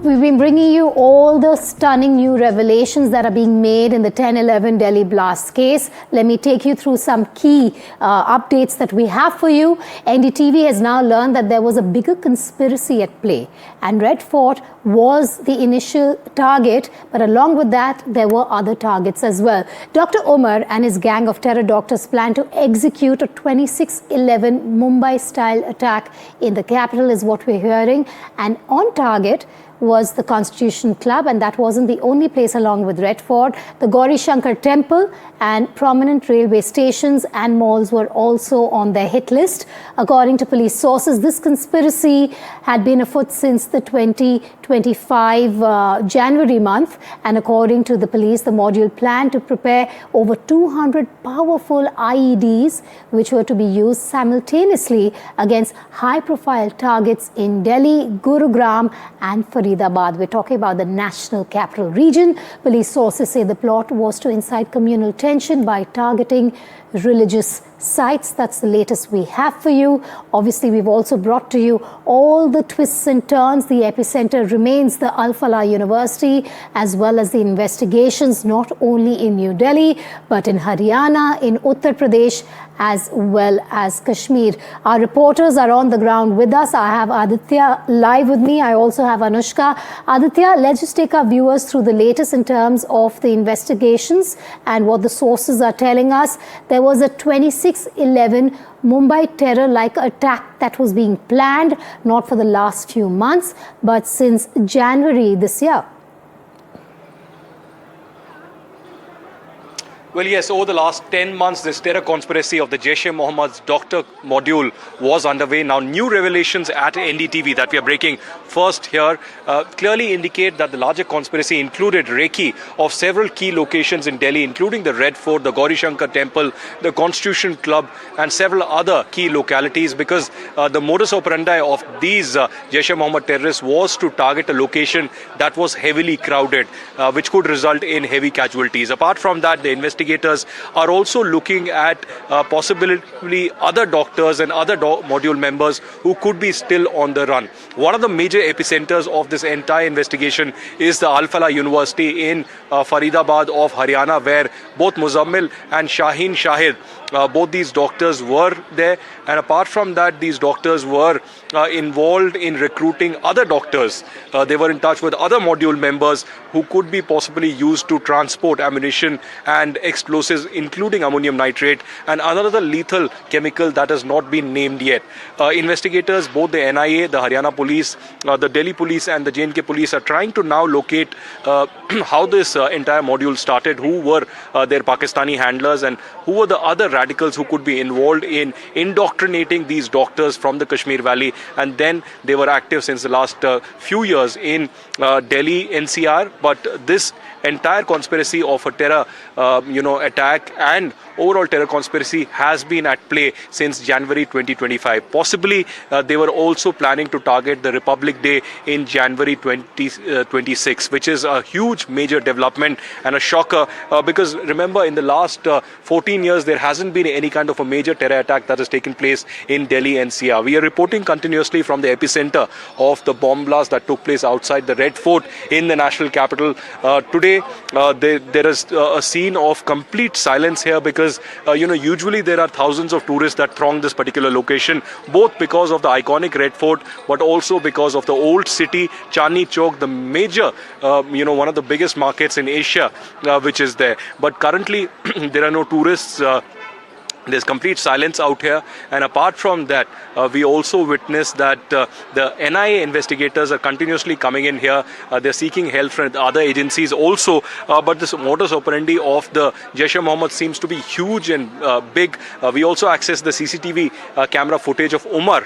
We've been bringing you all the stunning new revelations that are being made in the 10/11 Delhi blast case. Let me take you through some key updates that we have for you. NDTV has now learned that there was a bigger conspiracy at play, and Red Fort was the initial target, but along with that, there were other targets as well. Dr. Umar and his gang of terror doctors plan to execute a 26/11 Mumbai-style attack in the capital, is what we're hearing, and on target was the Constitution Club, and that wasn't the only place. Along with Red Fort, the Gauri Shankar Temple and prominent railway stations and malls were also on their hit list. According to police sources, this conspiracy had been afoot since the 2025 January month, and according to the police, the module planned to prepare over 200 powerful IEDs which were to be used simultaneously against high-profile targets in Delhi, Gurugram and Faridabad. We're talking about the national capital region. Police sources say the plot was to incite communal tension by targeting religious sites. That's the latest we have for you. Obviously, we've also brought to you all the twists and turns. The epicenter remains the Al Falah University, as well as the investigations not only in New Delhi, but in Haryana, in Uttar Pradesh, as well as Kashmir. Our reporters are on the ground with us. I have Aditya live with me. I also have Anushka. Aditya, let's just take our viewers through the latest in terms of the investigations and what the sources are telling us. There was a 26/11 Mumbai terror-like attack that was being planned, not for the last few months, but since January this year. Well, yes, over the last 10 months, this terror conspiracy of the Jaish-e-Mohammed's doctor module was underway. Now, new revelations at NDTV that we are breaking first here clearly indicate that the larger conspiracy included recce of several key locations in Delhi, including the Red Fort, the Gauri Shankar Temple, the Constitution Club, and several other key localities, because the modus operandi of these Jaish-e-Mohammed terrorists was to target a location that was heavily crowded, which could result in heavy casualties. Apart from that, the investigators are also looking at possibly other doctors and other module members who could be still on the run. One of the major epicenters of this entire investigation is the Al Falah University in Faridabad of Haryana, where both Muzammil and Shaheen Shahid, both these doctors were there. And apart from that, these doctors were involved in recruiting other doctors. They were in touch with other module members who could be possibly used to transport ammunition and explosives, including ammonium nitrate and another lethal chemical that has not been named yet. Investigators, both the NIA, the Haryana police, the Delhi police and the J&K police, are trying to now locate how this entire module started, who were their Pakistani handlers, and who were the other radicals who could be involved in indoctrinating these doctors from the Kashmir Valley. And then they were active since the last few years in Delhi NCR. But this entire conspiracy of a terror attack and overall terror conspiracy has been at play since January 2025. Possibly they were also planning to target the Republic Day in January 2026, which is a huge major development and a shocker, because remember, in the last 14 years there hasn't been any kind of a major terror attack that has taken place in Delhi NCR. We are reporting continuously from the epicenter of the bomb blast that took place outside the Red Fort in the national capital. Today there is a scene of complete silence here, because usually there are thousands of tourists that throng this particular location, both because of the iconic Red Fort, but also because of the old city, Chandni Chowk, the major, one of the biggest markets in Asia, which is there. But currently there are no tourists. There's complete silence out here. And apart from that, we also witnessed that the NIA investigators are continuously coming in here. They're seeking help from other agencies also. But this modus operandi of the Jaish-e-Mohammed seems to be huge and big. We also accessed the CCTV camera footage of Umar,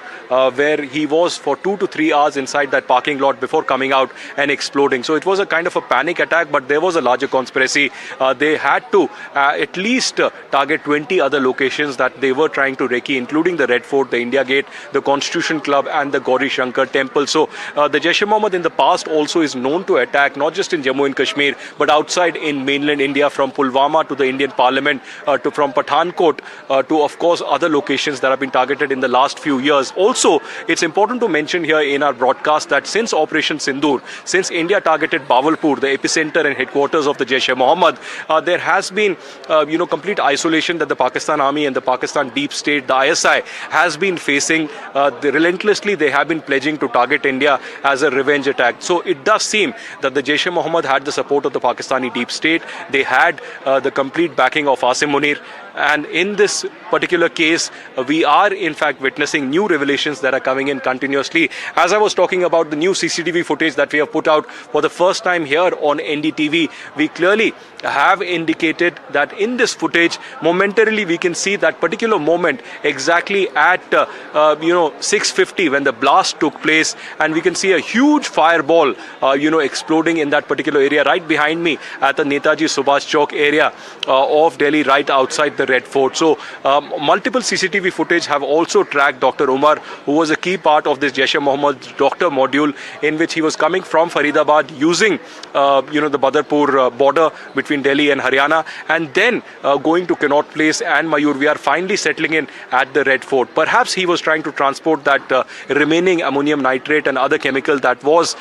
where he was for 2 to 3 hours inside that parking lot before coming out and exploding. So it was a kind of a panic attack, but there was a larger conspiracy. They had to at least target 20 other locations locations that they were trying to recce, including the Red Fort, the India Gate, the Constitution Club and the Gauri Shankar Temple. So the Jaish-e-Mohammed in the past also is known to attack not just in Jammu and Kashmir but outside in mainland India, from Pulwama to the Indian Parliament, to from Pathankot to of course other locations that have been targeted in the last few years. Also, it's important to mention here in our broadcast that since Operation Sindoor, since India targeted Bawalpur, the epicenter and headquarters of the Jaish-e-Mohammed, there has been complete isolation that the Pakistan Army and the Pakistan Deep State, the ISI, has been facing. Relentlessly they have been pledging to target India as a revenge attack. So it does seem that the Jaish-e-Mohammed had the support of the Pakistani Deep State. They had the complete backing of Asim Munir. And in this particular case, we are in fact witnessing new revelations that are coming in continuously. As I was talking about the new CCTV footage that we have put out for the first time here on NDTV, we clearly have indicated that in this footage, momentarily we can see that particular moment exactly at 6:50 when the blast took place, and we can see a huge fireball exploding in that particular area right behind me at the Netaji Subhash Chowk area of Delhi, right outside the Red Fort. So multiple CCTV footage have also tracked Dr. Umar, who was a key part of this Jaish-e-Mohammed doctor module, in which he was coming from Faridabad using the Badarpur border between Delhi and Haryana, and then going to Connaught Place and Mayur Vihar, finally settling in at the Red Fort. Perhaps he was trying to transport that remaining ammonium nitrate and other chemical that was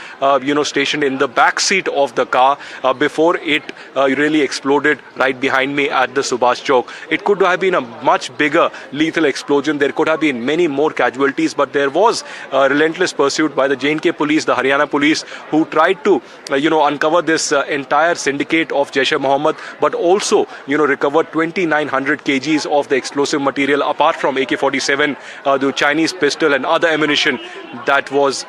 stationed in the back seat of the car before it really exploded right behind me at the Subhash Chowk. It could have been a much bigger lethal explosion. There could have been many more casualties, but there was relentless pursuit by the J&K police, the Haryana police, who tried to uncover this entire syndicate of Jaish-e-Mohammed, but also recovered 2,900 kgs of the explosive material, apart from AK-47, the Chinese pistol and other ammunition that was